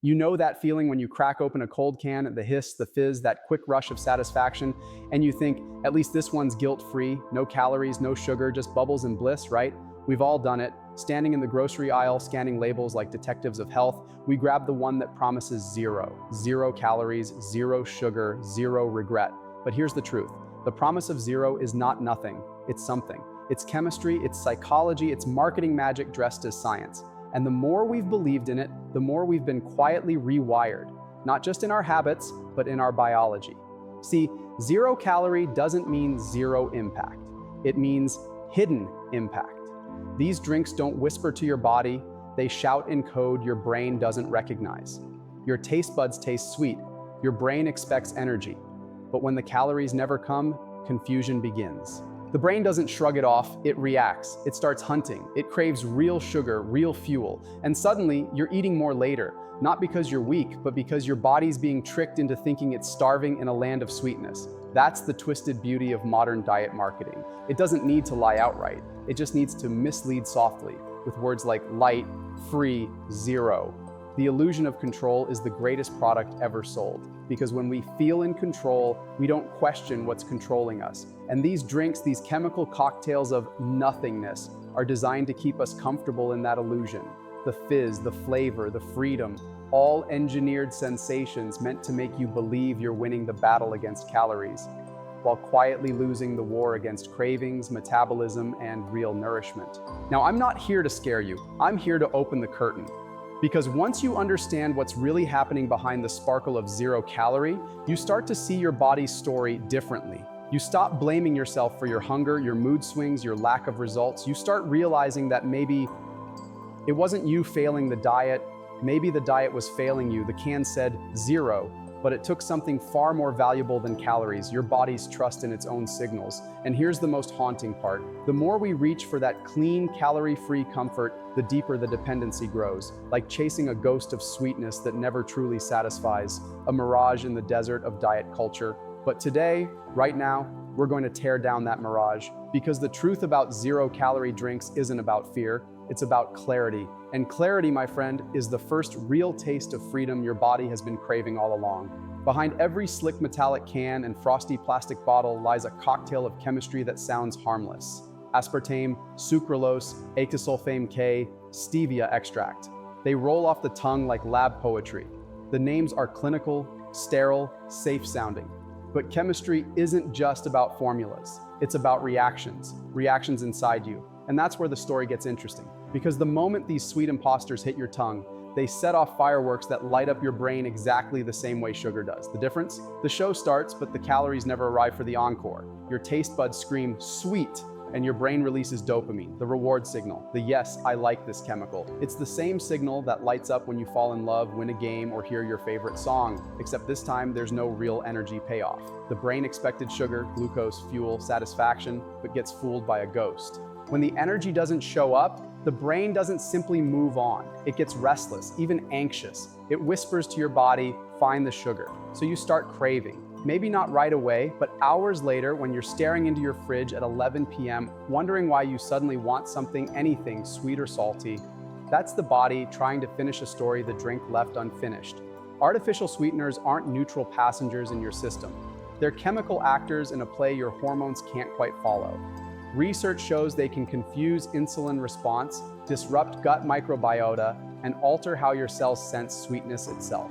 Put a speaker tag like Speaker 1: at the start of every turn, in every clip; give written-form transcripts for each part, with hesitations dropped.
Speaker 1: You know that feeling when you crack open a cold can, the hiss, the fizz, that quick rush of satisfaction, and you think, at least this one's guilt-free, no calories, no sugar, just bubbles and bliss, right? We've all done it. Standing in the grocery aisle, scanning labels like detectives of health, we grab the one that promises zero. 0 calories, zero sugar, zero regret. But here's the truth. The promise of zero is not nothing, it's something. It's chemistry, it's psychology, it's marketing magic dressed as science. And the more we've believed in it, the more we've been quietly rewired, not just in our habits, but in our biology. See, 0 calorie doesn't mean zero impact. It means hidden impact. These drinks don't whisper to your body, they shout in code your brain doesn't recognize. Your taste buds taste sweet, your brain expects energy. But when the calories never come, confusion begins. The brain doesn't shrug it off, it reacts. It starts hunting. It craves real sugar, real fuel. And suddenly, you're eating more later, not because you're weak, but because your body's being tricked into thinking it's starving in a land of sweetness. That's the twisted beauty of modern diet marketing. It doesn't need to lie outright. It just needs to mislead softly, with words like light, free, zero. The illusion of control is the greatest product ever sold, because when we feel in control, we don't question what's controlling us. And these drinks, these chemical cocktails of nothingness, are designed to keep us comfortable in that illusion. The fizz, the flavor, the freedom, all engineered sensations meant to make you believe you're winning the battle against calories, while quietly losing the war against cravings, metabolism, and real nourishment. Now, I'm not here to scare you. I'm here to open the curtain. Because once you understand what's really happening behind the sparkle of 0 calorie, you start to see your body's story differently. You stop blaming yourself for your hunger, your mood swings, your lack of results. You start realizing that maybe it wasn't you failing the diet, maybe the diet was failing you. The can said 0, but it took something far more valuable than calories, your body's trust in its own signals. And here's the most haunting part. The more we reach for that clean, calorie-free comfort, the deeper the dependency grows, like chasing a ghost of sweetness that never truly satisfies, a mirage in the desert of diet culture. But today, right now, we're going to tear down that mirage, because the truth about 0 calorie drinks isn't about fear, it's about clarity. And clarity, my friend, is the first real taste of freedom your body has been craving all along. Behind every slick metallic can and frosty plastic bottle lies a cocktail of chemistry that sounds harmless. Aspartame, sucralose, acetosulfame K, stevia extract. They roll off the tongue like lab poetry. The names are clinical, sterile, safe sounding. But chemistry isn't just about formulas. It's about reactions inside you. And that's where the story gets interesting. Because the moment these sweet imposters hit your tongue, they set off fireworks that light up your brain exactly the same way sugar does. The difference? The show starts, but the calories never arrive for the encore. Your taste buds scream, sweet, and your brain releases dopamine, the reward signal, the yes, I like this chemical. It's the same signal that lights up when you fall in love, win a game, or hear your favorite song, except this time there's no real energy payoff. The brain expected sugar, glucose, fuel, satisfaction, but gets fooled by a ghost. When the energy doesn't show up, the brain doesn't simply move on. It gets restless, even anxious. It whispers to your body, find the sugar. So you start craving. Maybe not right away, but hours later when you're staring into your fridge at 11 p.m., wondering why you suddenly want something, anything, sweet or salty. That's the body trying to finish a story the drink left unfinished. Artificial sweeteners aren't neutral passengers in your system. They're chemical actors in a play your hormones can't quite follow. Research shows they can confuse insulin response, disrupt gut microbiota, and alter how your cells sense sweetness itself.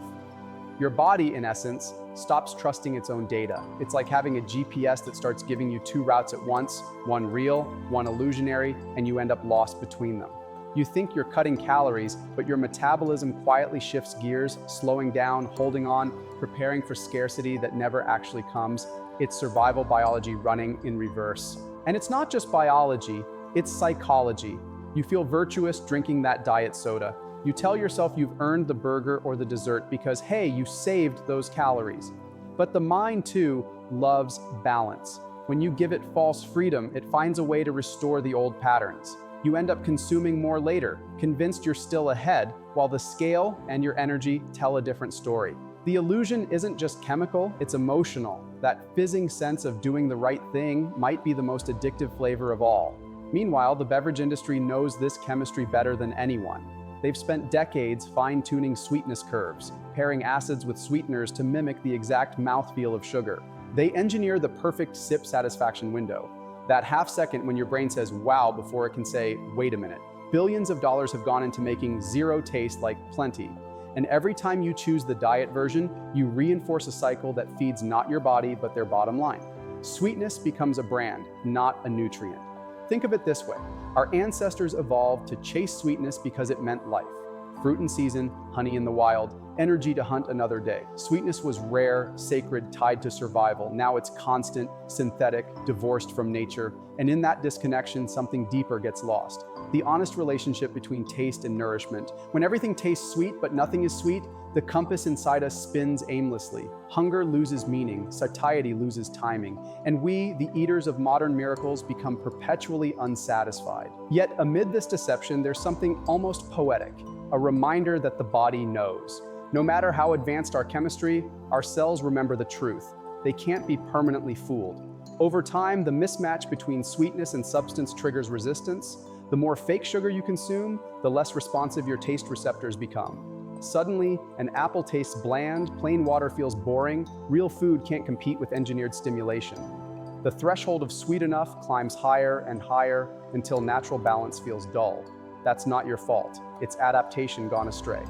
Speaker 1: Your body, in essence, stops trusting its own data. It's like having a GPS that starts giving you 2 routes at once, one real, one illusionary, and you end up lost between them. You think you're cutting calories, but your metabolism quietly shifts gears, slowing down, holding on, preparing for scarcity that never actually comes. It's survival biology running in reverse. And it's not just biology, it's psychology. You feel virtuous drinking that diet soda. You tell yourself you've earned the burger or the dessert because, hey, you saved those calories. But the mind, too, loves balance. When you give it false freedom, it finds a way to restore the old patterns. You end up consuming more later, convinced you're still ahead, while the scale and your energy tell a different story. The illusion isn't just chemical, it's emotional. That fizzing sense of doing the right thing might be the most addictive flavor of all. Meanwhile, the beverage industry knows this chemistry better than anyone. They've spent decades fine-tuning sweetness curves, pairing acids with sweeteners to mimic the exact mouthfeel of sugar. They engineer the perfect sip satisfaction window, that half second when your brain says wow before it can say, wait a minute. Billions of dollars have gone into making zero taste like plenty. And every time you choose the diet version, you reinforce a cycle that feeds not your body, but their bottom line. Sweetness becomes a brand, not a nutrient. Think of it this way. Our ancestors evolved to chase sweetness because it meant life. Fruit in season, honey in the wild, energy to hunt another day. Sweetness was rare, sacred, tied to survival. Now it's constant, synthetic, divorced from nature. And in that disconnection, something deeper gets lost. The honest relationship between taste and nourishment. When everything tastes sweet but nothing is sweet, the compass inside us spins aimlessly. Hunger loses meaning, satiety loses timing, and we, the eaters of modern miracles, become perpetually unsatisfied. Yet amid this deception, there's something almost poetic, a reminder that the body knows. No matter how advanced our chemistry, our cells remember the truth. They can't be permanently fooled. Over time, the mismatch between sweetness and substance triggers resistance. The more fake sugar you consume, the less responsive your taste receptors become. Suddenly, an apple tastes bland, plain water feels boring, real food can't compete with engineered stimulation. The threshold of sweet enough climbs higher and higher until natural balance feels dull. That's not your fault. It's adaptation gone astray.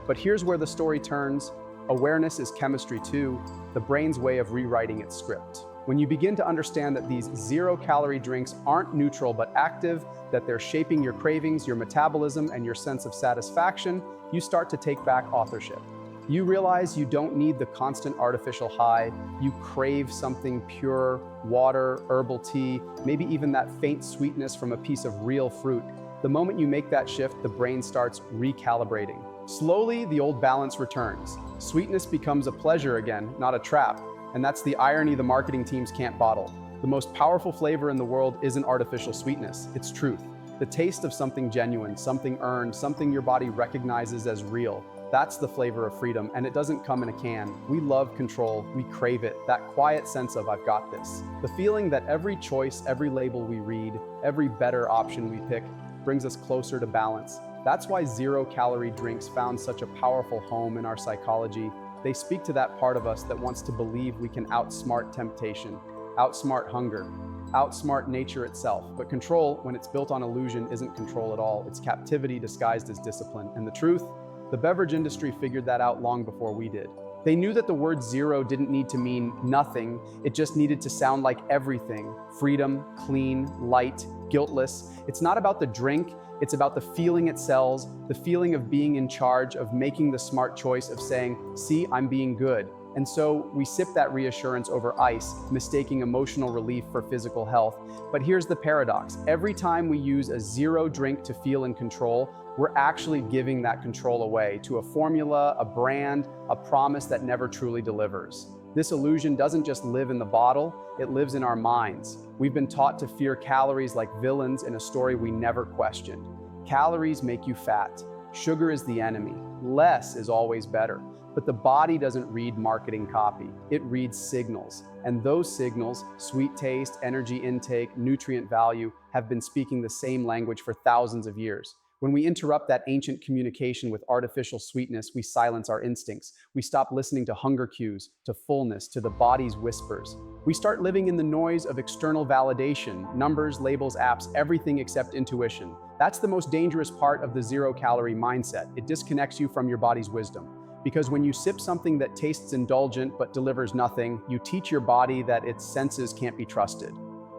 Speaker 1: But here's where the story turns. Awareness is chemistry too, the brain's way of rewriting its script. When you begin to understand that these zero-calorie drinks aren't neutral but active, that they're shaping your cravings, your metabolism, and your sense of satisfaction, you start to take back authorship. You realize you don't need the constant artificial high. You crave something pure, water, herbal tea, maybe even that faint sweetness from a piece of real fruit. The moment you make that shift, the brain starts recalibrating. Slowly, the old balance returns. Sweetness becomes a pleasure again, not a trap. And that's the irony the marketing teams can't bottle. The most powerful flavor in the world isn't artificial sweetness, it's truth. The taste of something genuine, something earned, something your body recognizes as real. That's the flavor of freedom, and it doesn't come in a can. We love control, we crave it, that quiet sense of I've got this. The feeling that every choice, every label we read, every better option we pick brings us closer to balance. That's why zero-calorie drinks found such a powerful home in our psychology. They speak to that part of us that wants to believe we can outsmart temptation, outsmart hunger, outsmart nature itself. But control, when it's built on illusion, isn't control at all. It's captivity disguised as discipline. And the truth? The beverage industry figured that out long before we did. They knew that the word zero didn't need to mean nothing. It just needed to sound like everything. Freedom, clean, light, guiltless. It's not about the drink. It's about the feeling it sells, the feeling of being in charge, of making the smart choice of saying, see, I'm being good. And so we sip that reassurance over ice, mistaking emotional relief for physical health. But here's the paradox. Every time we use a zero drink to feel in control, we're actually giving that control away to a formula, a brand, a promise that never truly delivers. This illusion doesn't just live in the bottle, it lives in our minds. We've been taught to fear calories like villains in a story we never questioned. Calories make you fat. Sugar is the enemy. Less is always better. But the body doesn't read marketing copy. It reads signals. And those signals, sweet taste, energy intake, nutrient value, have been speaking the same language for thousands of years. When we interrupt that ancient communication with artificial sweetness, we silence our instincts. We stop listening to hunger cues, to fullness, to the body's whispers. We start living in the noise of external validation, numbers, labels, apps, everything except intuition. That's the most dangerous part of the zero-calorie mindset. It disconnects you from your body's wisdom. Because when you sip something that tastes indulgent but delivers nothing, you teach your body that its senses can't be trusted.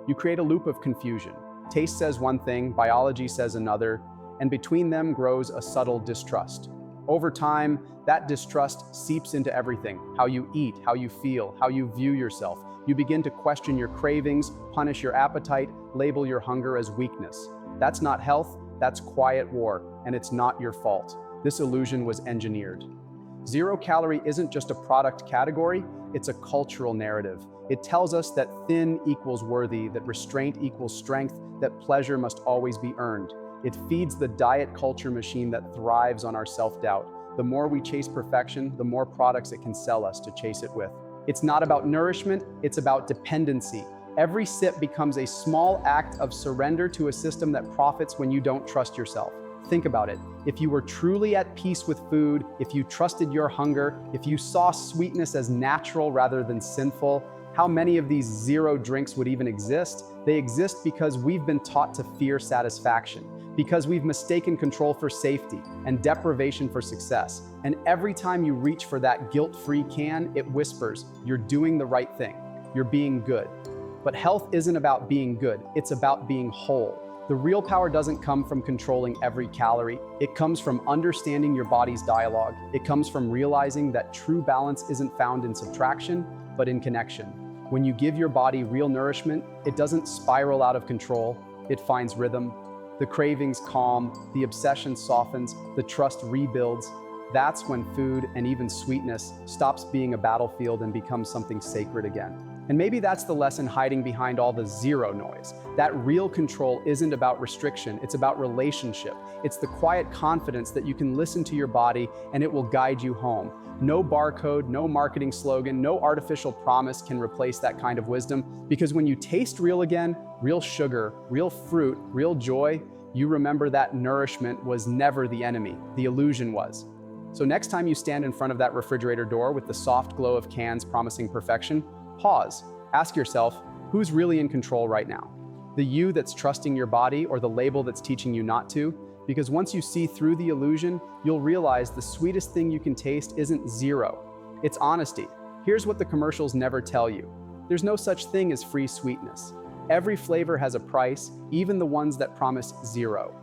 Speaker 1: You create a loop of confusion. Taste says one thing, biology says another, and between them grows a subtle distrust. Over time, that distrust seeps into everything: how you eat, how you feel, how you view yourself. You begin to question your cravings, punish your appetite, label your hunger as weakness. That's not health, that's quiet war, and it's not your fault. This illusion was engineered. Zero-calorie isn't just a product category, it's a cultural narrative. It tells us that thin equals worthy, that restraint equals strength, that pleasure must always be earned. It feeds the diet culture machine that thrives on our self-doubt. The more we chase perfection, the more products it can sell us to chase it with. It's not about nourishment, it's about dependency. Every sip becomes a small act of surrender to a system that profits when you don't trust yourself. Think about it. If you were truly at peace with food, if you trusted your hunger, if you saw sweetness as natural rather than sinful, how many of these zero drinks would even exist? They exist because we've been taught to fear satisfaction, because we've mistaken control for safety and deprivation for success. And every time you reach for that guilt-free can, it whispers, you're doing the right thing, you're being good. But health isn't about being good, it's about being whole. The real power doesn't come from controlling every calorie. It comes from understanding your body's dialogue. It comes from realizing that true balance isn't found in subtraction, but in connection. When you give your body real nourishment, it doesn't spiral out of control, it finds rhythm. The cravings calm, the obsession softens, the trust rebuilds. That's when food, and even sweetness, stops being a battlefield and becomes something sacred again. And maybe that's the lesson hiding behind all the zero noise. That real control isn't about restriction, it's about relationship. It's the quiet confidence that you can listen to your body and it will guide you home. No barcode, no marketing slogan, no artificial promise can replace that kind of wisdom, because when you taste real again, real sugar, real fruit, real joy, you remember that nourishment was never the enemy, the illusion was. So next time you stand in front of that refrigerator door with the soft glow of cans promising perfection, pause. Ask yourself, who's really in control right now? The you that's trusting your body, or the label that's teaching you not to? Because once you see through the illusion, you'll realize the sweetest thing you can taste isn't zero. It's honesty. Here's what the commercials never tell you. There's no such thing as free sweetness. Every flavor has a price, even the ones that promise zero.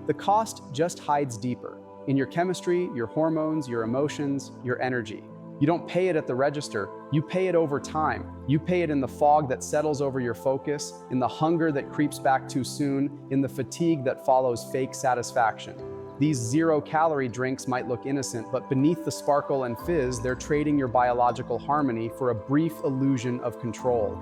Speaker 1: The cost just hides deeper, in your chemistry, your hormones, your emotions, your energy. You don't pay it at the register, you pay it over time. You pay it in the fog that settles over your focus, in the hunger that creeps back too soon, in the fatigue that follows fake satisfaction. These zero-calorie drinks might look innocent, but beneath the sparkle and fizz, they're trading your biological harmony for a brief illusion of control.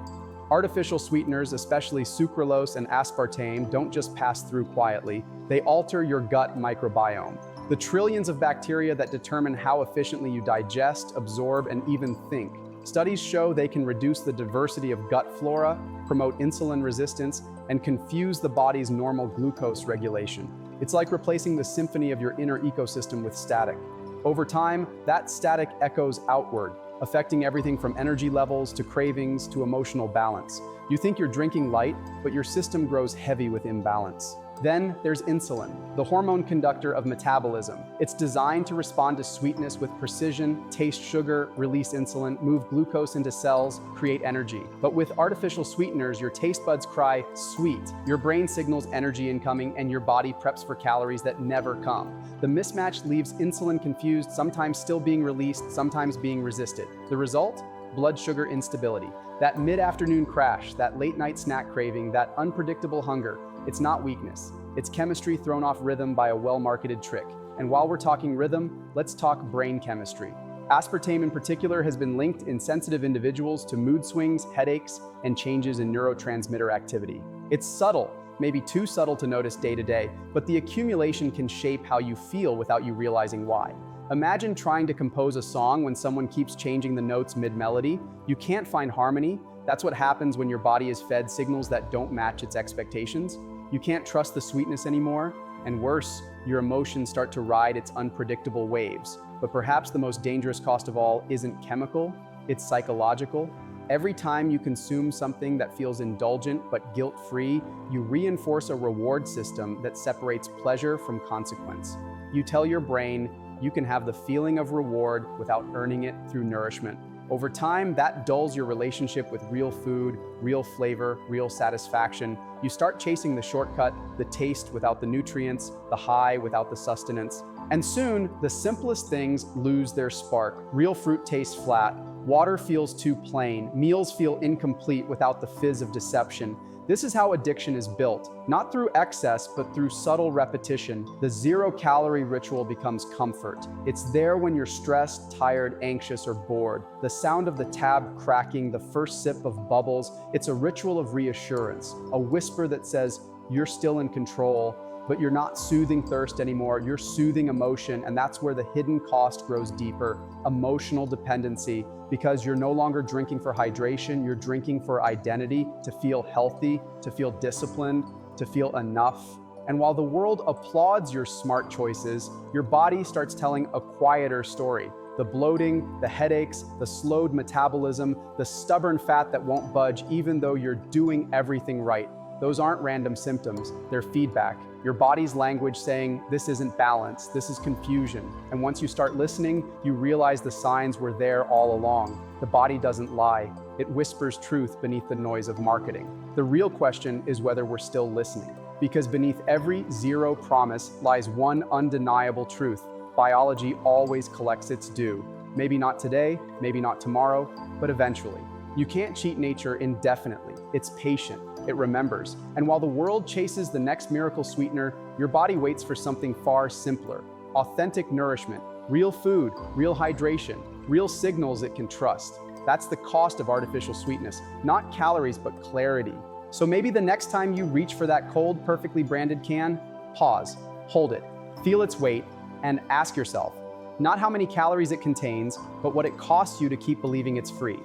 Speaker 1: Artificial sweeteners, especially sucralose and aspartame, don't just pass through quietly, they alter your gut microbiome. The trillions of bacteria that determine how efficiently you digest, absorb, and even think. Studies show they can reduce the diversity of gut flora, promote insulin resistance, and confuse the body's normal glucose regulation. It's like replacing the symphony of your inner ecosystem with static. Over time, that static echoes outward, affecting everything from energy levels to cravings to emotional balance. You think you're drinking light, but your system grows heavy with imbalance. Then there's insulin, the hormone conductor of metabolism. It's designed to respond to sweetness with precision, taste sugar, release insulin, move glucose into cells, create energy. But with artificial sweeteners, your taste buds cry, sweet. Your brain signals energy incoming, and your body preps for calories that never come. The mismatch leaves insulin confused, sometimes still being released, sometimes being resisted. The result? Blood sugar instability. That mid-afternoon crash, that late-night snack craving, that unpredictable hunger. It's not weakness. It's chemistry thrown off rhythm by a well-marketed trick. And while we're talking rhythm, let's talk brain chemistry. Aspartame in particular has been linked in sensitive individuals to mood swings, headaches, and changes in neurotransmitter activity. It's subtle, maybe too subtle to notice day to day, but the accumulation can shape how you feel without you realizing why. Imagine trying to compose a song when someone keeps changing the notes mid-melody. You can't find harmony. That's what happens when your body is fed signals that don't match its expectations. You can't trust the sweetness anymore, and worse, your emotions start to ride its unpredictable waves. But perhaps the most dangerous cost of all isn't chemical, it's psychological. Every time you consume something that feels indulgent but guilt-free, you reinforce a reward system that separates pleasure from consequence. You tell your brain, you can have the feeling of reward without earning it through nourishment. Over time, that dulls your relationship with real food, real flavor, real satisfaction. You start chasing the shortcut, the taste without the nutrients, the high without the sustenance. And soon, the simplest things lose their spark. Real fruit tastes flat, water feels too plain, meals feel incomplete without the fizz of deception. This is how addiction is built, not through excess, but through subtle repetition. The zero-calorie ritual becomes comfort. It's there when you're stressed, tired, anxious, or bored. The sound of the tab cracking, the first sip of bubbles, it's a ritual of reassurance, a whisper that says, you're still in control, but you're not soothing thirst anymore, you're soothing emotion, and that's where the hidden cost grows deeper, emotional dependency, because you're no longer drinking for hydration, you're drinking for identity, to feel healthy, to feel disciplined, to feel enough. And while the world applauds your smart choices, your body starts telling a quieter story. The bloating, the headaches, the slowed metabolism, the stubborn fat that won't budge even though you're doing everything right. Those aren't random symptoms, they're feedback. Your body's language saying, this isn't balance, this is confusion. And once you start listening, you realize the signs were there all along. The body doesn't lie, it whispers truth beneath the noise of marketing. The real question is whether we're still listening. Because beneath every zero promise lies one undeniable truth. Biology always collects its due. Maybe not today, maybe not tomorrow, but eventually. You can't cheat nature indefinitely. It's patient, it remembers. And while the world chases the next miracle sweetener, your body waits for something far simpler. Authentic nourishment, real food, real hydration, real signals it can trust. That's the cost of artificial sweetness. Not calories, but clarity. So maybe the next time you reach for that cold, perfectly branded can, pause, hold it, feel its weight, and ask yourself, not how many calories it contains, but what it costs you to keep believing it's free.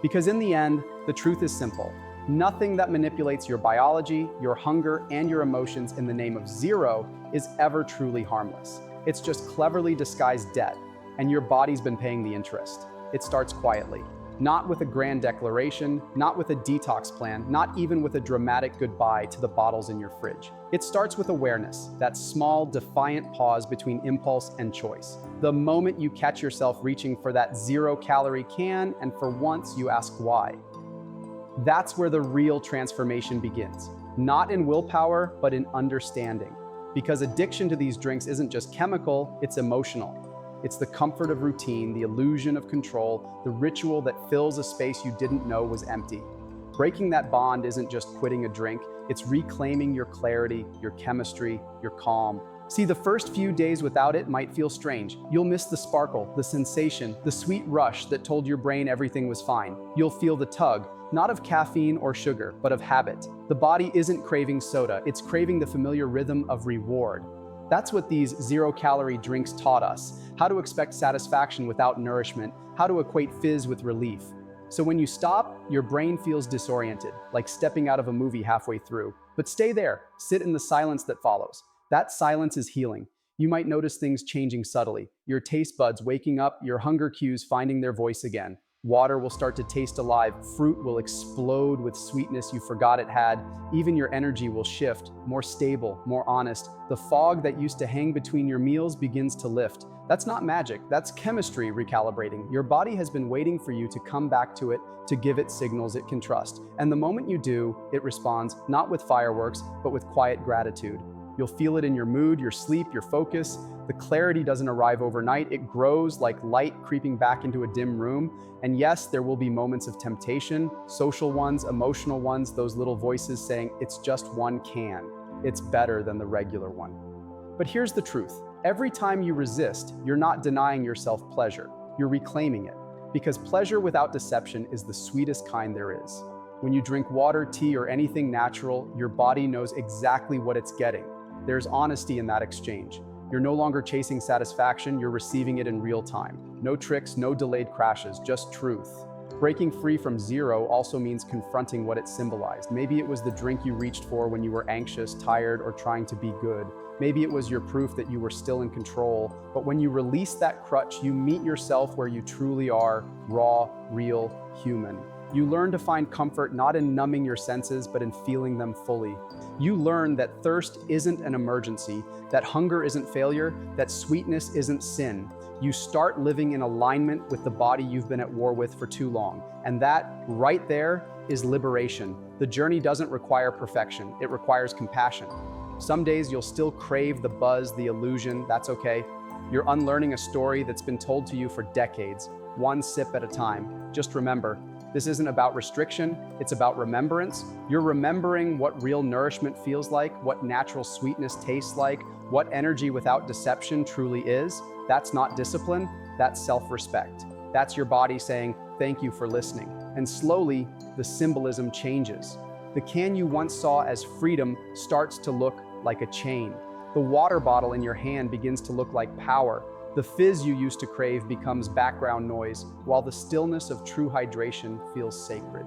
Speaker 1: Because in the end, the truth is simple. Nothing that manipulates your biology, your hunger, and your emotions in the name of zero is ever truly harmless. It's just cleverly disguised debt, and your body's been paying the interest. It starts quietly. Not with a grand declaration, not with a detox plan, not even with a dramatic goodbye to the bottles in your fridge. It starts with awareness, that small, defiant pause between impulse and choice. The moment you catch yourself reaching for that zero-calorie can, and for once you ask why. That's where the real transformation begins. Not in willpower, but in understanding. Because addiction to these drinks isn't just chemical, it's emotional. It's the comfort of routine, the illusion of control, the ritual that fills a space you didn't know was empty. Breaking that bond isn't just quitting a drink, it's reclaiming your clarity, your chemistry, your calm. See, the first few days without it might feel strange. You'll miss the sparkle, the sensation, the sweet rush that told your brain everything was fine. You'll feel the tug, not of caffeine or sugar, but of habit. The body isn't craving soda, it's craving the familiar rhythm of reward. That's what these zero-calorie drinks taught us. How to expect satisfaction without nourishment, how to equate fizz with relief. So when you stop, your brain feels disoriented, like stepping out of a movie halfway through. But stay there, sit in the silence that follows. That silence is healing. You might notice things changing subtly, your taste buds waking up, your hunger cues finding their voice again. Water will start to taste alive, fruit will explode with sweetness you forgot it had, even your energy will shift, more stable, more honest. The fog that used to hang between your meals begins to lift. That's not magic, that's chemistry recalibrating. Your body has been waiting for you to come back to it, to give it signals it can trust. And the moment you do, it responds, not with fireworks, but with quiet gratitude. You'll feel it in your mood, your sleep, your focus. The clarity doesn't arrive overnight, it grows like light creeping back into a dim room. And yes, there will be moments of temptation, social ones, emotional ones, those little voices saying, it's just one can. It's better than the regular one. But here's the truth. Every time you resist, you're not denying yourself pleasure. You're reclaiming it. Because pleasure without deception is the sweetest kind there is. When you drink water, tea, or anything natural, your body knows exactly what it's getting. There's honesty in that exchange. You're no longer chasing satisfaction, you're receiving it in real time. No tricks, no delayed crashes, just truth. Breaking free from zero also means confronting what it symbolized. Maybe it was the drink you reached for when you were anxious, tired, or trying to be good. Maybe it was your proof that you were still in control. But when you release that crutch, you meet yourself where you truly are, raw, real, human. You learn to find comfort not in numbing your senses, but in feeling them fully. You learn that thirst isn't an emergency, that hunger isn't failure, that sweetness isn't sin. You start living in alignment with the body you've been at war with for too long. And that, right there, is liberation. The journey doesn't require perfection, it requires compassion. Some days you'll still crave the buzz, the illusion, that's okay. You're unlearning a story that's been told to you for decades, one sip at a time. Just remember, this isn't about restriction, it's about remembrance. You're remembering what real nourishment feels like, what natural sweetness tastes like, what energy without deception truly is. That's not discipline, that's self-respect. That's your body saying, thank you for listening. And slowly, the symbolism changes. The can you once saw as freedom starts to look like a chain. The water bottle in your hand begins to look like power. The fizz you used to crave becomes background noise, while the stillness of true hydration feels sacred.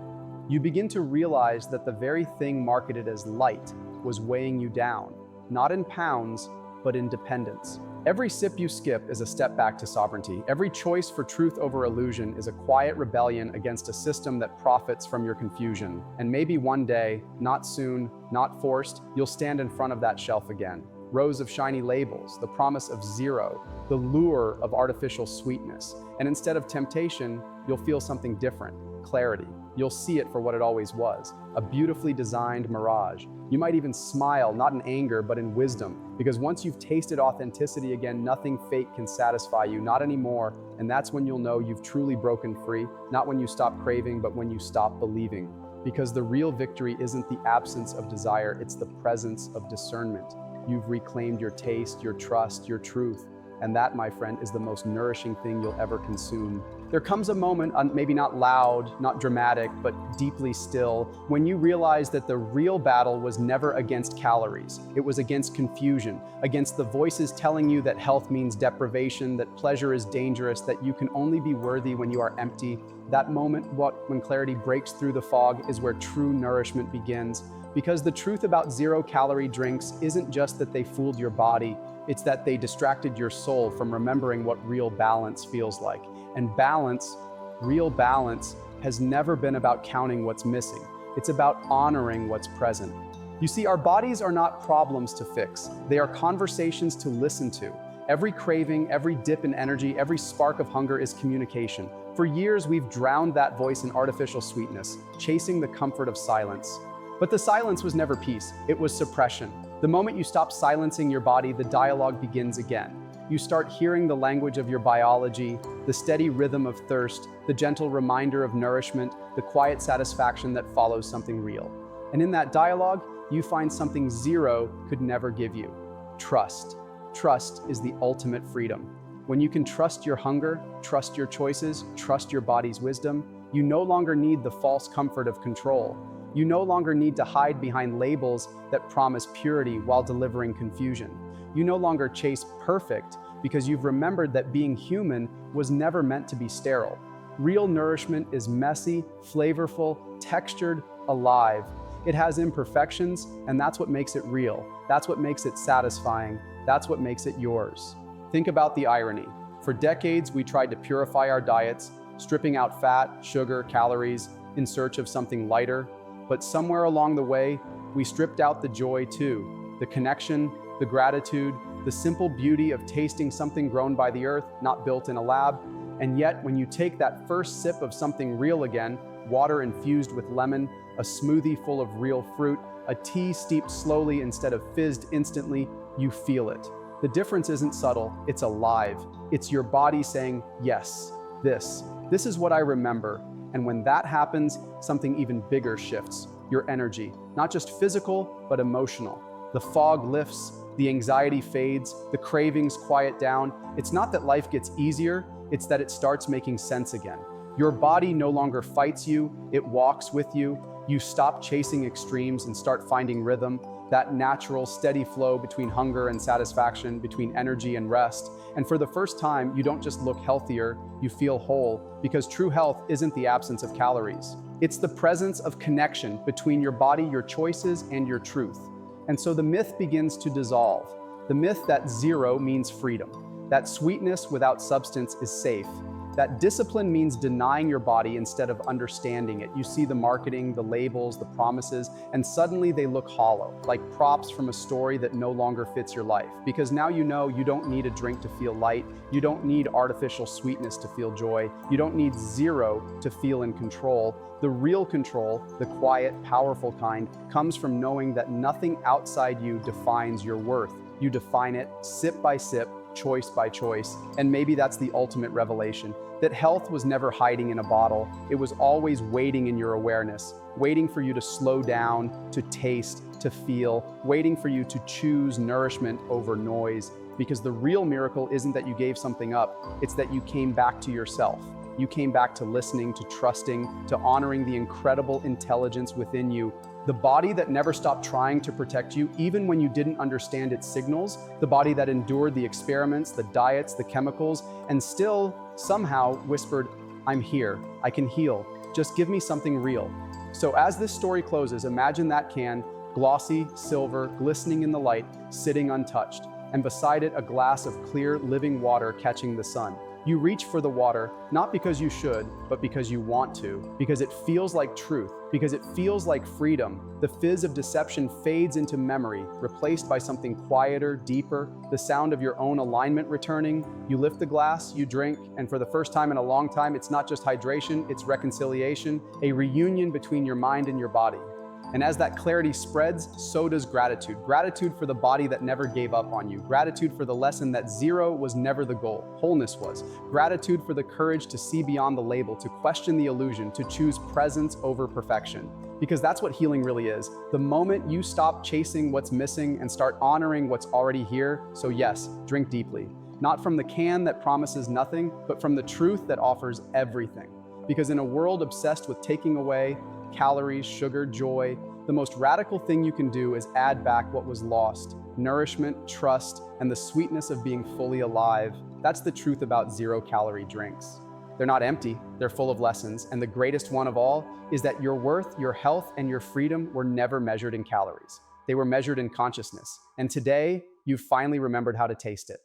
Speaker 1: You begin to realize that the very thing marketed as light was weighing you down. not in pounds, but in dependence. Every sip you skip is a step back to sovereignty. Every choice for truth over illusion is a quiet rebellion against a system that profits from your confusion. And maybe one day, not soon, not forced, you'll stand in front of that shelf again. Rows of shiny labels, the promise of zero, the lure of artificial sweetness. And instead of temptation, you'll feel something different, clarity. You'll see it for what it always was, a beautifully designed mirage. You might even smile, not in anger, but in wisdom, because once you've tasted authenticity again, nothing fake can satisfy you, not anymore. And that's when you'll know you've truly broken free, not when you stop craving, but when you stop believing. Because the real victory isn't the absence of desire, it's the presence of discernment. You've reclaimed your taste, your trust, your truth. And that, my friend, is the most nourishing thing you'll ever consume. There comes a moment, maybe not loud, not dramatic, but deeply still, when you realize that the real battle was never against calories. It was against confusion, against the voices telling you that health means deprivation, that pleasure is dangerous, that you can only be worthy when you are empty. That moment, when clarity breaks through the fog, is where true nourishment begins. Because the truth about zero-calorie drinks isn't just that they fooled your body, it's that they distracted your soul from remembering what real balance feels like. And balance, real balance, has never been about counting what's missing. It's about honoring what's present. You see, our bodies are not problems to fix. They are conversations to listen to. Every craving, every dip in energy, every spark of hunger is communication. For years, we've drowned that voice in artificial sweetness, chasing the comfort of silence. But the silence was never peace, it was suppression. The moment you stop silencing your body, the dialogue begins again. You start hearing the language of your biology, the steady rhythm of thirst, the gentle reminder of nourishment, the quiet satisfaction that follows something real. And in that dialogue, you find something zero could never give you: trust. Trust is the ultimate freedom. When you can trust your hunger, trust your choices, trust your body's wisdom, you no longer need the false comfort of control. You no longer need to hide behind labels that promise purity while delivering confusion. You no longer chase perfect because you've remembered that being human was never meant to be sterile. Real nourishment is messy, flavorful, textured, alive. It has imperfections, and that's what makes it real. That's what makes it satisfying. That's what makes it yours. Think about the irony. For decades, we tried to purify our diets, stripping out fat, sugar, calories, in search of something lighter. But somewhere along the way, we stripped out the joy too, the connection, the gratitude, the simple beauty of tasting something grown by the earth, not built in a lab. And yet, when you take that first sip of something real again, water infused with lemon, a smoothie full of real fruit, a tea steeped slowly instead of fizzed instantly, you feel it. The difference isn't subtle, it's alive. It's your body saying, yes, this is what I remember. And when that happens, something even bigger shifts: your energy, not just physical, but emotional. The fog lifts, the anxiety fades, the cravings quiet down. It's not that life gets easier, it's that it starts making sense again. Your body no longer fights you, it walks with you. You stop chasing extremes and start finding rhythm, that natural, steady flow between hunger and satisfaction, between energy and rest. And for the first time, you don't just look healthier, you feel whole, because true health isn't the absence of calories. It's the presence of connection between your body, your choices, and your truth. And so the myth begins to dissolve. The myth that zero means freedom, that sweetness without substance is safe, that discipline means denying your body instead of understanding it. You see the marketing, the labels, the promises, and suddenly they look hollow, like props from a story that no longer fits your life. Because now you know you don't need a drink to feel light, you don't need artificial sweetness to feel joy, you don't need zero to feel in control. The real control, the quiet, powerful kind, comes from knowing that nothing outside you defines your worth. You define it sip by sip, choice by choice. And maybe that's the ultimate revelation, that health was never hiding in a bottle. It was always waiting in your awareness, waiting for you to slow down, to taste, to feel, waiting for you to choose nourishment over noise. Because the real miracle isn't that you gave something up, it's that you came back to yourself. You came back to listening, to trusting, to honoring the incredible intelligence within you. The body that never stopped trying to protect you, even when you didn't understand its signals. The body that endured the experiments, the diets, the chemicals, and still somehow whispered, I'm here, I can heal, just give me something real. So as this story closes, imagine that can, glossy, silver, glistening in the light, sitting untouched, and beside it a glass of clear, living water catching the sun. You reach for the water, not because you should, but because you want to, because it feels like truth, because it feels like freedom. The fizz of deception fades into memory, replaced by something quieter, deeper, the sound of your own alignment returning. You lift the glass, you drink, and for the first time in a long time, it's not just hydration, it's reconciliation, a reunion between your mind and your body. And as that clarity spreads, so does gratitude. Gratitude for the body that never gave up on you. Gratitude for the lesson that zero was never the goal, wholeness was. Gratitude for the courage to see beyond the label, to question the illusion, to choose presence over perfection. Because that's what healing really is. The moment you stop chasing what's missing and start honoring what's already here. So yes, drink deeply. Not from the can that promises nothing, but from the truth that offers everything. Because in a world obsessed with taking away calories, sugar, joy, the most radical thing you can do is add back what was lost: nourishment, trust, and the sweetness of being fully alive. That's the truth about zero-calorie drinks. They're not empty, they're full of lessons, and the greatest one of all is that your worth, your health, and your freedom were never measured in calories. They were measured in consciousness. And today, you've finally remembered how to taste it.